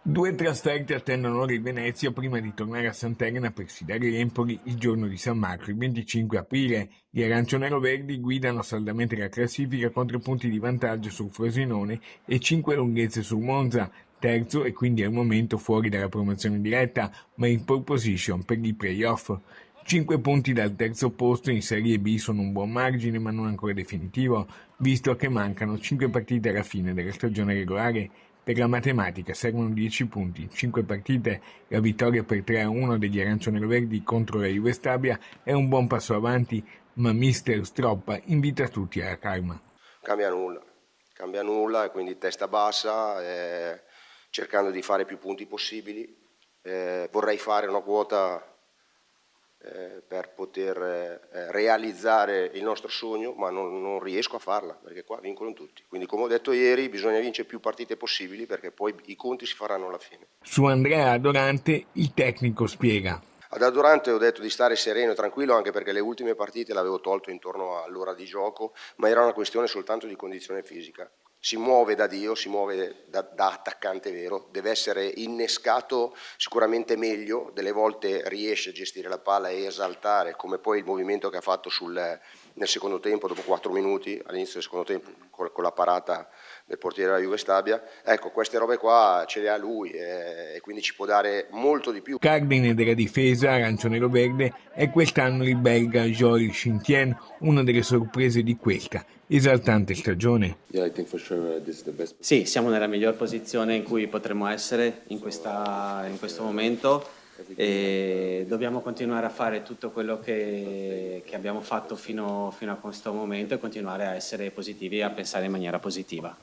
Due trasferte attendono ora il Venezia prima di tornare a Sant'Elena per sfidare l'Empoli il giorno di San Marco, il 25 aprile. Gli arancionero-verdi guidano saldamente la classifica con 3 punti di vantaggio sul Frosinone e 5 lunghezze sul Monza, terzo e quindi al momento fuori dalla promozione diretta, ma in pole position per i play-off. 5 punti dal terzo posto in Serie B sono un buon margine, ma non ancora definitivo, visto che mancano 5 partite alla fine della stagione regolare. Per la matematica servono 10 punti, in 5 partite. La vittoria per 3-1 degli arancionero-verdi contro la Juve Stabia è un buon passo avanti, ma mister Stroppa invita tutti alla calma. Cambia nulla e quindi testa bassa, cercando di fare più punti possibili. Vorrei fare una quota per poter realizzare il nostro sogno, ma non riesco a farla perché qua vincono tutti. Quindi, come ho detto ieri, bisogna vincere più partite possibili perché poi i conti si faranno alla fine. Su Andrea Adorante il tecnico spiega. Ad Adorante ho detto di stare sereno e tranquillo anche perché le ultime partite l'avevo tolto intorno all'ora di gioco, ma era una questione soltanto di condizione fisica. Si muove da Dio, si muove da attaccante vero, deve essere innescato sicuramente meglio, delle volte riesce a gestire la palla e esaltare, come poi il movimento che ha fatto nel secondo tempo, dopo 4 minuti, all'inizio del secondo tempo, con la parata del portiere della Juve Stabia. Ecco, queste robe qua ce le ha lui e quindi ci può dare molto di più. Cardine della difesa arancionero-verde è quest'anno il belga Joël Chintien, una delle sorprese di questa esaltante stagione. Sì, siamo nella miglior posizione in cui potremmo essere in questo momento e dobbiamo continuare a fare tutto quello che abbiamo fatto fino a questo momento e continuare a essere positivi e a pensare in maniera positiva.